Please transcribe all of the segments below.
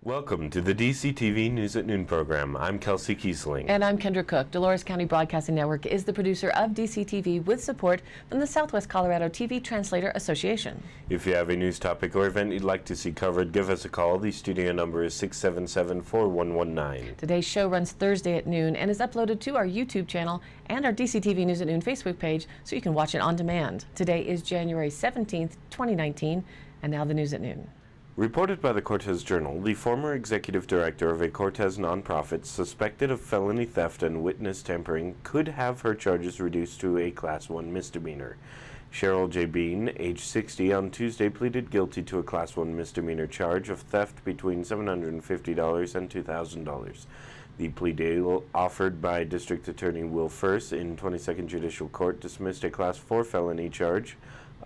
Welcome to the DCTV News at Noon program. I'm Kelsey Kiesling. And I'm Kendra Cook. Dolores County Broadcasting Network is the producer of DCTV with support from the Southwest Colorado TV Translator Association. If you have a news topic or event you'd like to see covered, give us a call. The studio number is 677-4119. Today's show runs Thursday at noon and is uploaded to our YouTube channel and our DCTV News at Noon Facebook page so you can watch it on demand. Today is January 17th, 2019, and now the news at noon. Reported by the Cortez Journal, the former executive director of a Cortez nonprofit suspected of felony theft and witness tampering could have her charges reduced to a Class 1 misdemeanor. Cheryl J. Bean, age 60, on Tuesday pleaded guilty to a Class 1 misdemeanor charge of theft between $750 and $2,000. The plea deal offered by District Attorney Will First in 22nd Judicial Court dismissed a Class 4 felony charge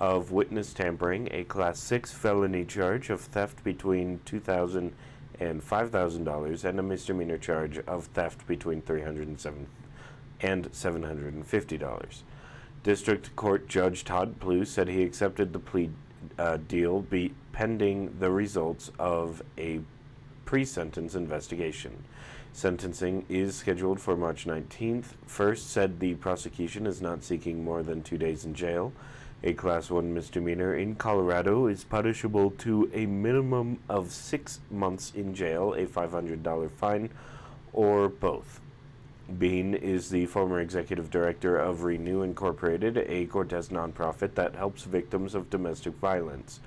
of witness tampering, a Class 6 felony charge of theft between $2,000 and $5,000, and a misdemeanor charge of theft between $307 and $750. District Court Judge Todd Plew said he accepted the plea deal pending the results of a pre-sentence investigation. Sentencing is scheduled for March 19th. First said the prosecution is not seeking more than 2 days in jail. A Class 1 misdemeanor in Colorado is punishable to a minimum of 6 months in jail, a $500 fine, or both. Bean is the former executive director of Renew Incorporated, a Cortez nonprofit that helps victims of domestic violence.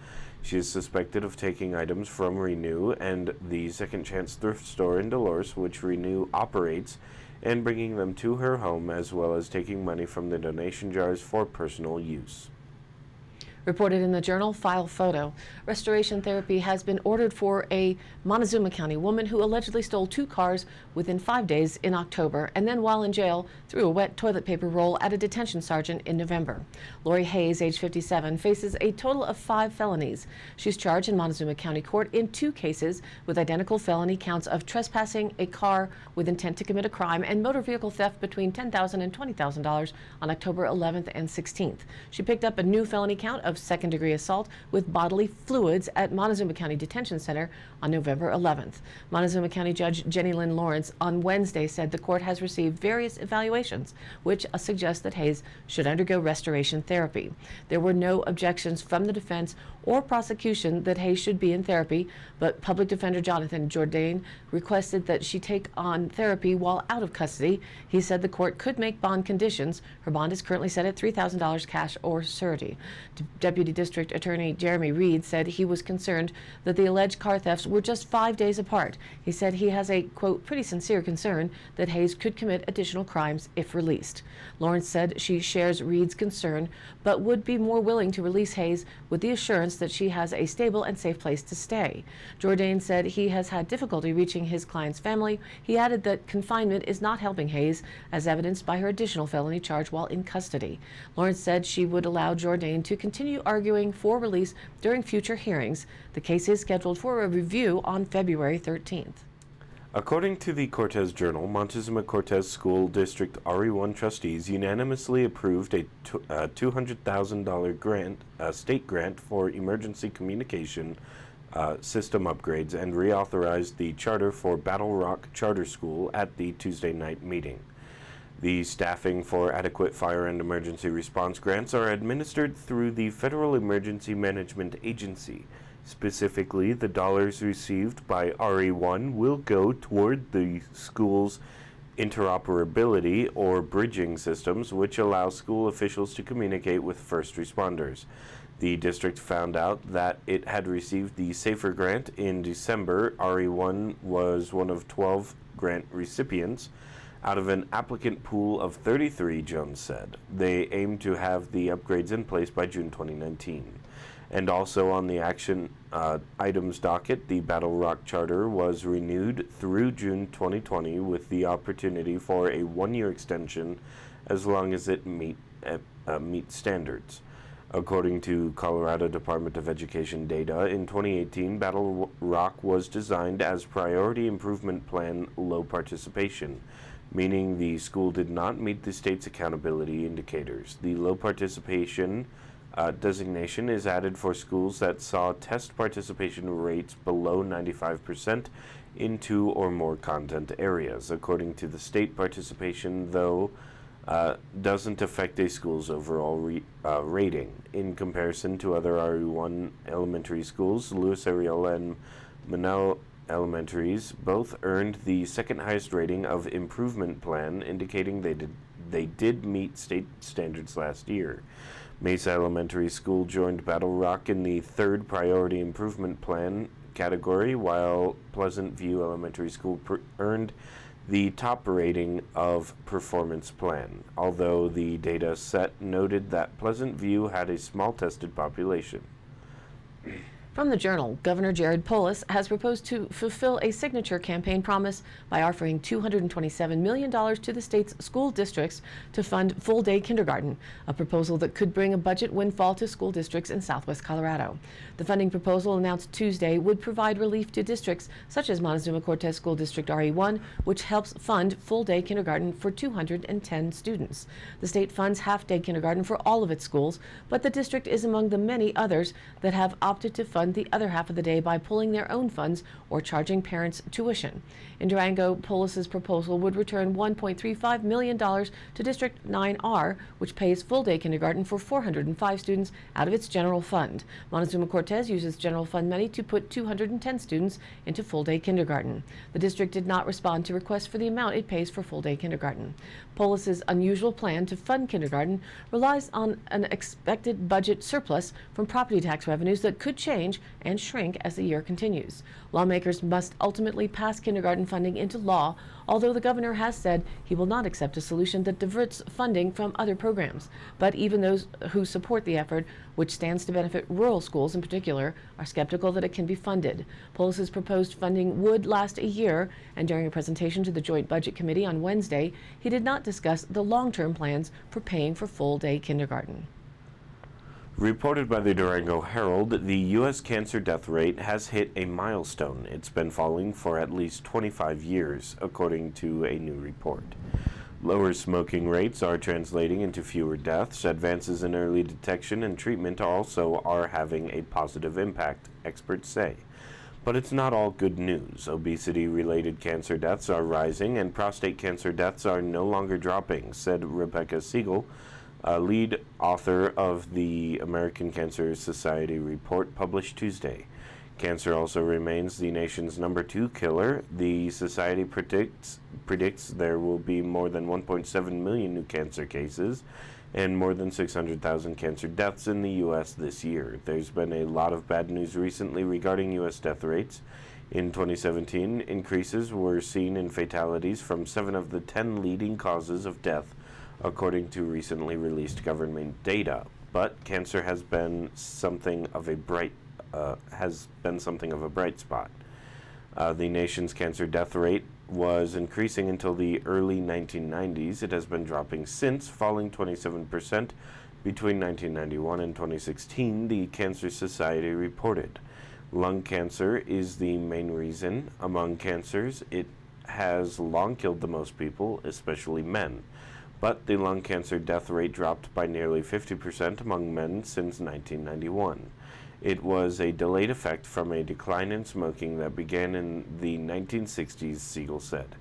She is suspected of taking items from Renew and the Second Chance thrift store in Dolores, which Renew operates, and bringing them to her home, as well as taking money from the donation jars for personal use. Reported in the Journal, file photo. Restoration therapy has been ordered for a Montezuma County woman who allegedly stole 2 cars within 5 days in October and then, while in jail, threw a wet toilet paper roll at a detention sergeant in November. Lori Hayes, age 57, faces a total of 5 felonies. She's charged in Montezuma County Court in 2 cases with identical felony counts of trespassing a car with intent to commit a crime and motor vehicle theft between $10,000 and $20,000 on October 11th and 16th. She picked up a new felony count of second-degree assault with bodily fluids at Montezuma County Detention Center on November 11th. Montezuma County Judge Jenny Lynn Lawrence on Wednesday said the court has received various evaluations which suggest that Hayes should undergo restoration therapy. There were no objections from the defense or prosecution that Hayes should be in therapy, but Public Defender Jonathan Jourdain requested that she take on therapy while out of custody. He said the court could make bond conditions. Her bond is currently set at $3,000 cash or surety. Deputy District Attorney Jeremy Reed said he was concerned that the alleged car thefts were just 5 days apart. He said he has a, quote, pretty sincere concern that Hayes could commit additional crimes if released. Lawrence said she shares Reed's concern, but would be more willing to release Hayes with the assurance that she has a stable and safe place to stay. Jourdain said he has had difficulty reaching his client's family. He added that confinement is not helping Hayes, as evidenced by her additional felony charge while in custody. Lawrence said she would allow Jourdain to continue arguing for release during future hearings. The case is scheduled for a review on February 13th. According to the Cortez Journal, Montezuma Cortez School District RE1 trustees unanimously approved a $200,000 state grant for emergency communication system upgrades and reauthorized the charter for Battle Rock Charter School at the Tuesday night meeting. The staffing for adequate fire and emergency response grants are administered through the Federal Emergency Management Agency. Specifically, the dollars received by RE1 will go toward the school's interoperability or bridging systems, which allow school officials to communicate with first responders. The district found out that it had received the SAFER grant in December. RE1 was one of 12 grant recipients out of an applicant pool of 33, Jones said. They aim to have the upgrades in place by June 2019. And also on the action items docket, the Battle Rock Charter was renewed through June 2020 with the opportunity for a 1-year extension as long as it meets standards. According to Colorado Department of Education data, in 2018, Battle Rock was designed as Priority Improvement Plan low participation, meaning the school did not meet the state's accountability indicators. The low participation Designation is added for schools that saw test participation rates below 95% in 2 or more content areas. According to the state, participation, though, doesn't affect a school's overall rating. In comparison to other RE1 elementary schools, Lewis Ariola and Manel Elementaries both earned the second highest rating of Improvement Plan, indicating they did meet state standards last year. Mesa Elementary School joined Battle Rock in the third Priority Improvement Plan category, while Pleasant View Elementary School earned the top rating of Performance Plan, although the data set noted that Pleasant View had a small tested population. From the Journal, Governor Jared Polis has proposed to fulfill a signature campaign promise by offering $227 million to the state's school districts to fund full-day kindergarten, a proposal that could bring a budget windfall to school districts in southwest Colorado. The funding proposal announced Tuesday would provide relief to districts such as Montezuma-Cortez School District RE1, which helps fund full-day kindergarten for 210 students. The state funds half-day kindergarten for all of its schools, but the district is among the many others that have opted to fund the other half of the day by pulling their own funds or charging parents tuition. In Durango, Polis's proposal would return $1.35 million to District 9R, which pays full-day kindergarten for 405 students out of its general fund. Montezuma-Cortez uses general fund money to put 210 students into full-day kindergarten. The district did not respond to requests for the amount it pays for full-day kindergarten. Polis's unusual plan to fund kindergarten relies on an expected budget surplus from property tax revenues that could change and shrink as the year continues. Lawmakers must ultimately pass kindergarten funding into law, although the governor has said he will not accept a solution that diverts funding from other programs. But even those who support the effort, which stands to benefit rural schools in particular, are skeptical that it can be funded. Polis's proposed funding would last a year, and during a presentation to the Joint Budget Committee on Wednesday, he did not discuss the long-term plans for paying for full-day kindergarten. Reported by the Durango Herald, the U.S. cancer death rate has hit a milestone. It's been falling for at least 25 years, according to a new report. Lower smoking rates are translating into fewer deaths. Advances in early detection and treatment also are having a positive impact, experts say. But it's not all good news. Obesity-related cancer deaths are rising, and prostate cancer deaths are no longer dropping, said Rebecca Siegel, a lead author of the American Cancer Society report published Tuesday. Cancer also remains the nation's #2 killer. The society predicts there will be more than 1.7 million new cancer cases and more than 600,000 cancer deaths in the U.S. this year. There's been a lot of bad news recently regarding U.S. death rates. In 2017, increases were seen in fatalities from 7 of the 10 leading causes of death, according to recently released government data. But cancer has been something of a bright spot. The nation's cancer death rate was increasing until the early 1990s. It has been dropping since, falling 27% between 1991 and 2016, the Cancer Society reported. Lung cancer is the main reason. Among cancers, it has long killed the most people, especially men. But the lung cancer death rate dropped by nearly 50% among men since 1991. It was a delayed effect from a decline in smoking that began in the 1960s, Siegel said.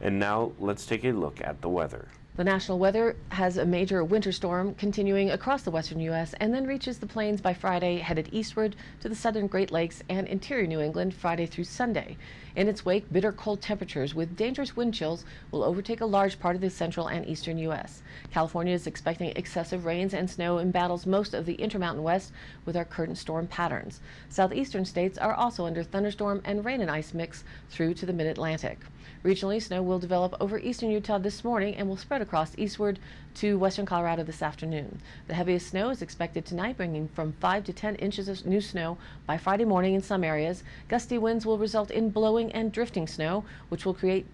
And now let's take a look at the weather. The National Weather has a major winter storm continuing across the western U.S. and then reaches the plains by Friday, headed eastward to the southern Great Lakes and interior New England Friday through Sunday. In its wake, bitter cold temperatures with dangerous wind chills will overtake a large part of the central and eastern U.S. California is expecting excessive rains and snow embattles most of the Intermountain West with our current storm patterns. Southeastern states are also under thunderstorm and rain and ice mix through to the mid-Atlantic. Regionally, snow will develop over eastern Utah this morning and will spread across eastward to western Colorado this afternoon. The heaviest snow is expected tonight, bringing from 5 to 10 inches of new snow by Friday morning in some areas. Gusty winds will result in blowing and drifting snow, which will create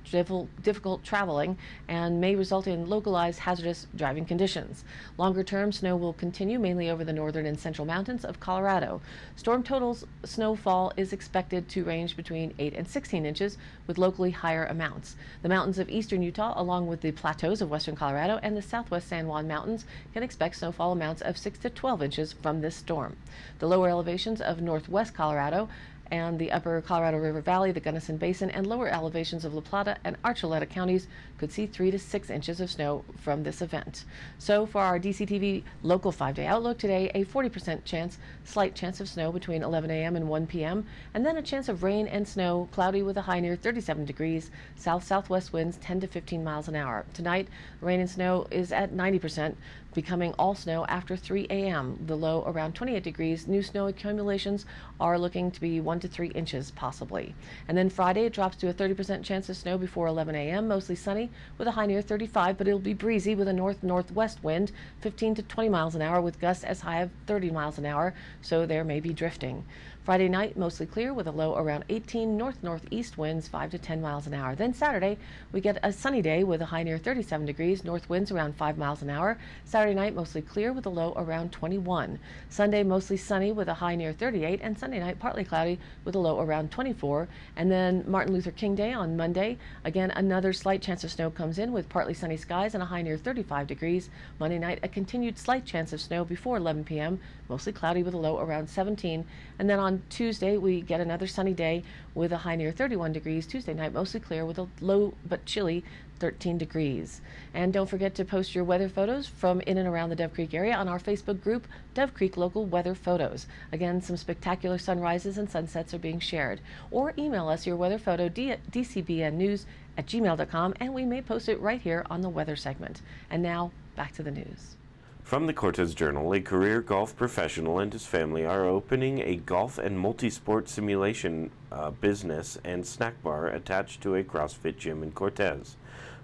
difficult traveling and may result in localized hazardous driving conditions. Longer term, snow will continue mainly over the northern and central mountains of Colorado. Storm totals snowfall is expected to range between 8 and 16 inches with locally higher amounts. The mountains of eastern Utah, along with the plateaus of western Colorado and the southwest southwest San Juan Mountains can expect snowfall amounts of 6 to 12 inches from this storm. The lower elevations of northwest Colorado and the upper Colorado River Valley, the Gunnison Basin, and lower elevations of La Plata and Archuleta counties could see 3 to 6 inches of snow from this event. So for our DCTV local 5-day outlook today, a 40% chance, slight chance of snow between 11 a.m. and 1 p.m., and then a chance of rain and snow, cloudy with a high near 37 degrees, south-southwest winds 10 to 15 miles an hour. Tonight, rain and snow is at 90%, becoming all snow after 3 a.m. The low around 28 degrees. New snow accumulations are looking to be 1 to 3 inches possibly. And then Friday it drops to a 30% chance of snow before 11 a.m. Mostly sunny with a high near 35, but it'll be breezy with a north-northwest wind 15 to 20 miles an hour with gusts as high as 30 miles an hour, so there may be drifting. Friday night, mostly clear with a low around 18, north-northeast winds 5 to 10 miles an hour. Then Saturday, we get a sunny day with a high near 37 degrees, north winds around 5 miles an hour. Saturday night, mostly clear with a low around 21. Sunday, mostly sunny with a high near 38, and Sunday night, partly cloudy with a low around 24. And then Martin Luther King Day on Monday, again, another slight chance of snow comes in with partly sunny skies and a high near 35 degrees. Monday night, a continued slight chance of snow before 11 p.m., mostly cloudy with a low around 17. And then on Tuesday, we get another sunny day with a high near 31 degrees. Tuesday night, mostly clear with a low but chilly 13 degrees. And don't forget to post your weather photos from in and around the Dove Creek area on our Facebook group, Dove Creek Local Weather Photos. Again, some spectacular sunrises and sunsets are being shared. Or email us your weather photo, dcbnnews@gmail.com, and we may post it right here on the weather segment. And now, back to the news. From the Cortez Journal, a career golf professional and his family are opening a golf and multi-sport simulation business and snack bar attached to a CrossFit gym in Cortez.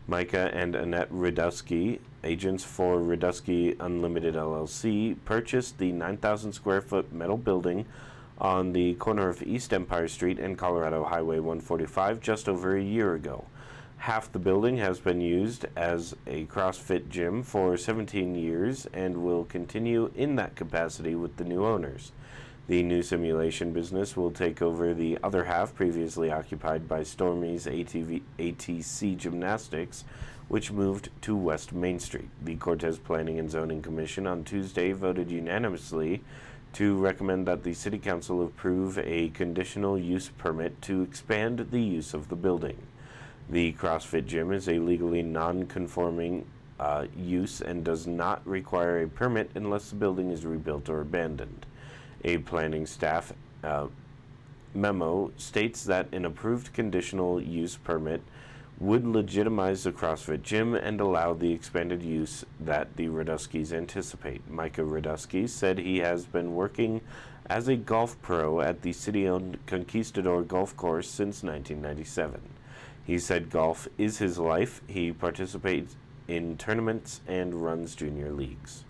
Micah and Annette Radusky, agents for Radusky Unlimited LLC, purchased the 9,000 square foot metal building on the corner of East Empire Street and Colorado Highway 145 just over a year ago. Half the building has been used as a CrossFit gym for 17 years and will continue in that capacity with the new owners. The new simulation business will take over the other half previously occupied by Stormy's ATC Gymnastics, which moved to West Main Street. The Cortez Planning and Zoning Commission on Tuesday voted unanimously to recommend that the City Council approve a conditional use permit to expand the use of the building. The CrossFit gym is a legally non-conforming use and does not require a permit unless the building is rebuilt or abandoned. A planning staff memo states that an approved conditional use permit would legitimize the CrossFit gym and allow the expanded use that the Raduskys anticipate. Micah Radusky said he has been working as a golf pro at the city-owned Conquistador Golf Course since 1997. He said golf is his life. He participates in tournaments and runs junior leagues.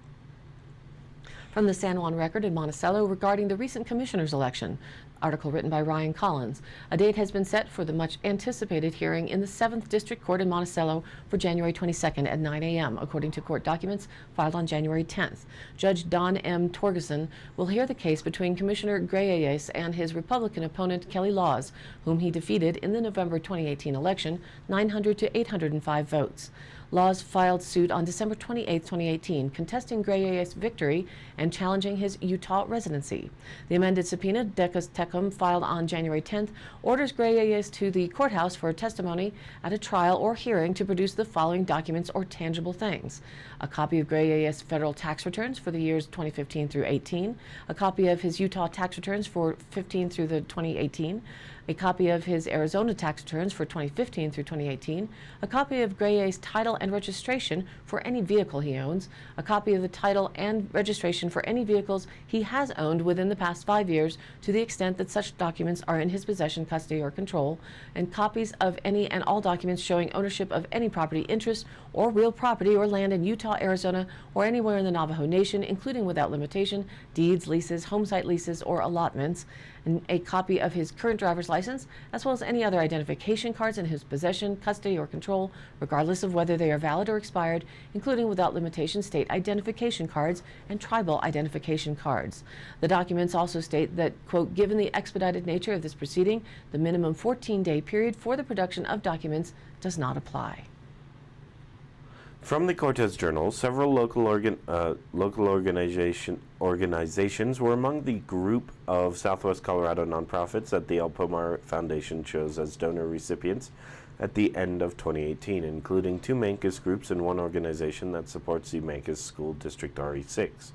From the San Juan Record in Monticello regarding the recent commissioner's election. Article written by Ryan Collins. A date has been set for the much anticipated hearing in the 7th District Court in Monticello for January 22nd at 9 a.m., according to court documents filed on January 10th. Judge Don M. Torgerson will hear the case between Commissioner Gray Ayes and his Republican opponent Kelly Laws, whom he defeated in the November 2018 election, 900 to 805 votes. Laws filed suit on December 28, 2018, contesting Gray Ayes' victory and challenging his Utah residency. The amended subpoena, Decus Tecum, filed on January 10th, orders Gray Ayes to the courthouse for testimony at a trial or hearing to produce the following documents or tangible things: a copy of Gray Ayes' federal tax returns for the years 2015 through 18, a copy of his Utah tax returns for 15 through the 2018, a copy of his Arizona tax returns for 2015 through 2018, a copy of Gray Ayes' title and registration for any vehicle he owns, a copy of the title and registration for any vehicles he has owned within the past 5 years to the extent that such documents are in his possession, custody, or control, and copies of any and all documents showing ownership of any property interest or real property or land in Utah, Arizona, or anywhere in the Navajo Nation, including without limitation, deeds, leases, homesite leases, or allotments, and a copy of his current driver's license, as well as any other identification cards in his possession, custody, or control, regardless of whether they are valid or expired, including without limitation state identification cards and tribal identification cards. The documents also state that, quote, given the expedited nature of this proceeding, the minimum 14-day period for the production of documents does not apply. From the Cortez Journal, several local organizations were among the group of Southwest Colorado nonprofits that the El Pomar Foundation chose as donor recipients at the end of 2018, including 2 Mancos groups and 1 organization that supports the Mancos School District RE6.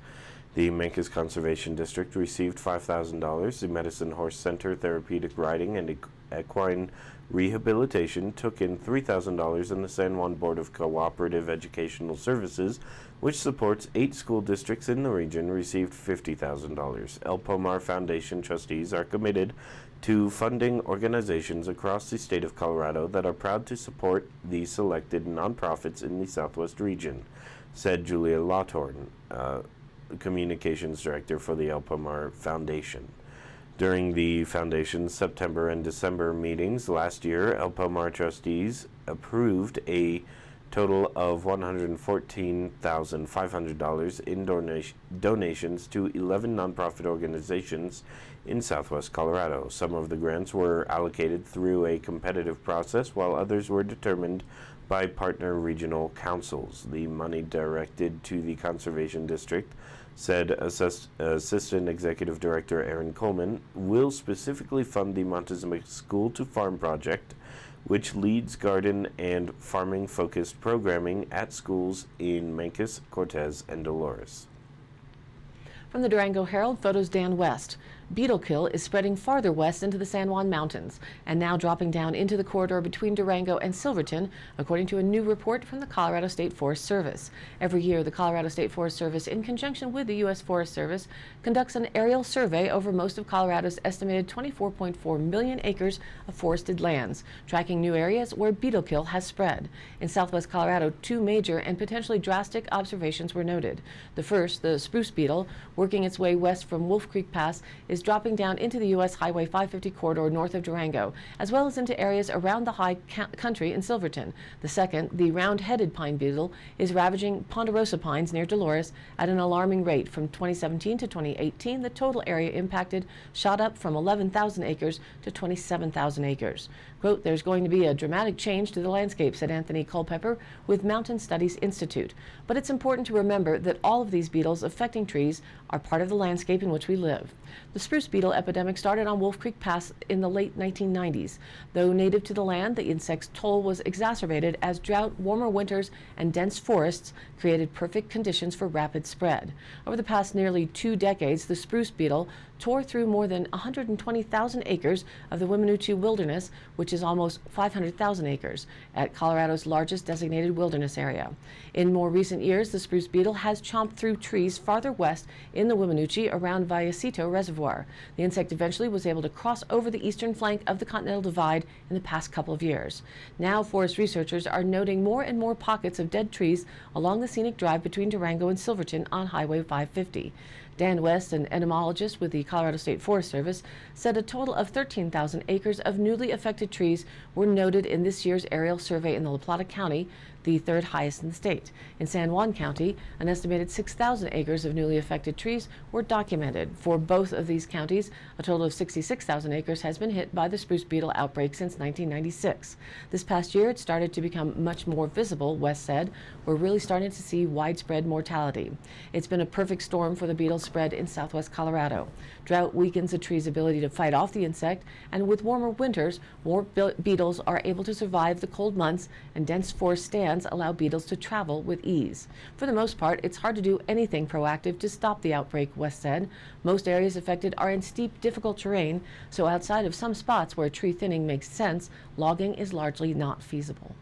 The Mancos Conservation District received $5,000. The Medicine Horse Center Therapeutic Riding and Equine Rehabilitation took in $3,000, and the San Juan Board of Cooperative Educational Services, which supports 8 school districts in the region, received $50,000. El Pomar Foundation trustees are committed to funding organizations across the state of Colorado that are proud to support the selected nonprofits in the Southwest region, said Julia Lawtorn, Communications Director for the El Pomar Foundation. During the Foundation's September and December meetings last year, El Pomar trustees approved a total of $114,500 in donations to 11 nonprofit organizations in Southwest Colorado. Some of the grants were allocated through a competitive process, while others were determined by partner regional councils. The money directed to the Conservation District, said Assistant Executive Director Aaron Coleman, will specifically fund the Montezuma School to Farm project, which leads garden and farming-focused programming at schools in Mancos, Cortez, and Dolores. From the Durango Herald, photos Dan West. Beetle kill is spreading farther west into the San Juan Mountains and now dropping down into the corridor between Durango and Silverton, according to a new report from the Colorado State Forest Service. Every year, the Colorado State Forest Service, in conjunction with the U.S. Forest Service, conducts an aerial survey over most of Colorado's estimated 24.4 million acres of forested lands, tracking new areas where beetle kill has spread. In southwest Colorado, 2 major and potentially drastic observations were noted. The first, the spruce beetle, working its way west from Wolf Creek Pass, is dropping down into the U.S. Highway 550 corridor north of Durango, as well as into areas around the high country in Silverton. The second, the round-headed pine beetle, is ravaging ponderosa pines near Dolores at an alarming rate. From 2017 to 2018, the total area impacted shot up from 11,000 acres to 27,000 acres. Quote, "There's going to be a dramatic change to the landscape," said Anthony Culpepper with Mountain Studies Institute. But it's important to remember that all of these beetles affecting trees are part of the landscape in which we live. The spruce beetle epidemic started on Wolf Creek Pass in the late 1990s. Though native to the land, the insect's toll was exacerbated as drought, warmer winters, and dense forests created perfect conditions for rapid spread. Over the past nearly 2 decades, the spruce beetle tore through more than 120,000 acres of the Weminuche Wilderness, which is almost 500,000 acres, at Colorado's largest designated wilderness area. In more recent years, the spruce beetle has chomped through trees farther west in the Weminuche around Vallecito Reservoir. The insect eventually was able to cross over the eastern flank of the Continental Divide in the past couple of years. Now, forest researchers are noting more and more pockets of dead trees along the scenic drive between Durango and Silverton on Highway 550. Dan West, an entomologist with the Colorado State Forest Service, said a total of 13,000 acres of newly affected trees were noted in this year's aerial survey in La Plata County, the 3rd highest in the state. In San Juan County, an estimated 6,000 acres of newly affected trees were documented. For both of these counties, a total of 66,000 acres has been hit by the spruce beetle outbreak since 1996. This past year, it started to become much more visible, West said. "We're really starting to see widespread mortality. It's been a perfect storm for the beetle spread in southwest Colorado. Drought weakens a tree's ability to fight off the insect, and with warmer winters, more beetles are able to survive the cold months, and dense forest stands allow beetles to travel with ease. For the most part, it's hard to do anything proactive to stop the outbreak," West said. "Most areas affected are in steep, difficult terrain, so outside of some spots where tree thinning makes sense, logging is largely not feasible."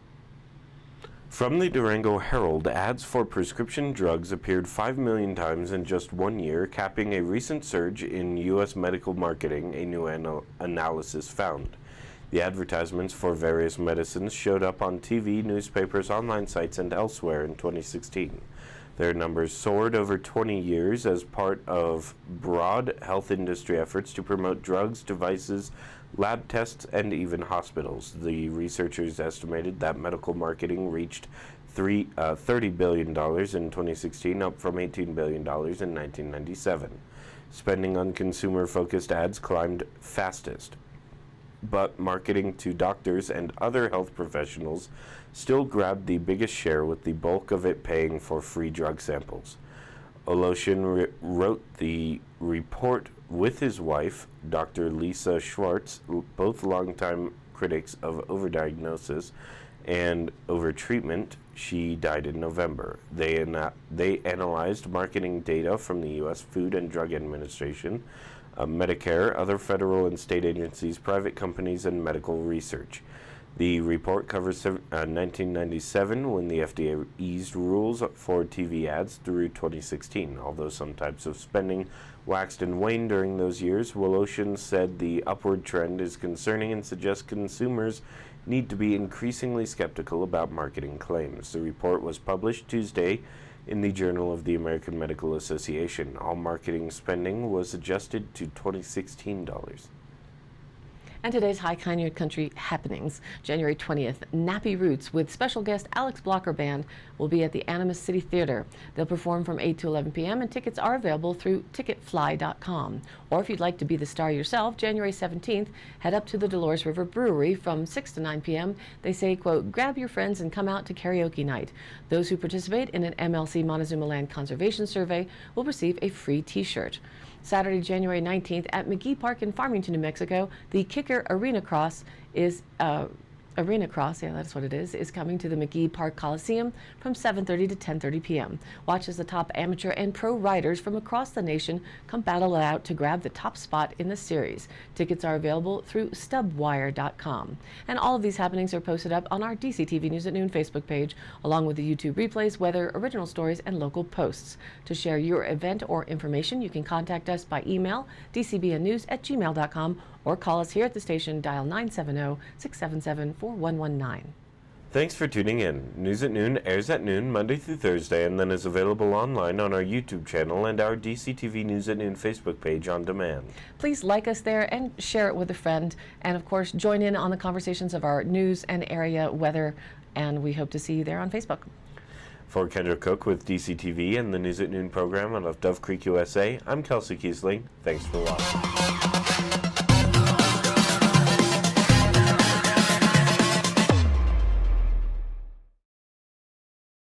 From the Durango Herald, ads for prescription drugs appeared 5 million times in just 1 year, capping a recent surge in U.S. medical marketing, a new analysis found. The advertisements for various medicines showed up on TV, newspapers, online sites, and elsewhere in 2016. Their numbers soared over 20 years as part of broad health industry efforts to promote drugs, devices, lab tests, and even hospitals. The researchers estimated that medical marketing reached $30 billion in 2016, up from $18 billion in 1997. Spending on consumer-focused ads climbed fastest. but marketing to doctors and other health professionals still grabbed the biggest share, with the bulk of it paying for free drug samples. Oloshin wrote the report with his wife, Dr. Lisa Schwartz, both longtime critics of overdiagnosis and overtreatment. She died in November. They analyzed marketing data from the U.S. Food and Drug Administration, Medicare, other federal and state agencies, private companies, and medical research. The report covers 1997, when the FDA eased rules for TV ads, through 2016. Although some types of spending waxed and waned during those years, Woloshin said the upward trend is concerning and suggests consumers need to be increasingly skeptical about marketing claims. The report was published Tuesday in the Journal of the American Medical Association. All marketing spending was adjusted to 2016 dollars. And today's High Country happenings. January 20th, Nappy Roots with special guest Alex Blocker Band will be at the Animas City Theater. They'll perform from 8 to 11 p.m. and tickets are available through ticketfly.com. Or if you'd like to be the star yourself, January 17th, head up to the Dolores River Brewery from 6 to 9 p.m. They say, quote, grab your friends and come out to karaoke night. Those who participate in an MLC Montezuma Land Conservation Survey will receive a free t-shirt. Saturday, January 19th at McGee Park in Farmington, New Mexico, the Kicker Arena Cross is that's what it is coming to the McGee Park Coliseum from 7:30 to 10:30 p.m. Watch as the top amateur and pro riders from across the nation come battle it out to grab the top spot in the series. Tickets are available through stubwire.com. And all of these happenings are posted up on our DCTV News at Noon Facebook page, along with the YouTube replays, weather, original stories, and local posts. To share your event or information, you can contact us by email, dcbnnews@gmail.com, or call us here at the station, dial 970-677-4119. Thanks for tuning in. News at Noon airs at noon Monday through Thursday, and then is available online on our YouTube channel and our DCTV News at Noon Facebook page on demand. Please like us there and share it with a friend, and of course join in on the conversations of our news and area weather, and we hope to see you there on Facebook. For Kendra Cook with DCTV and the News at Noon program out of Dove Creek, USA, I'm Kelsey Kiesling. Thanks for watching.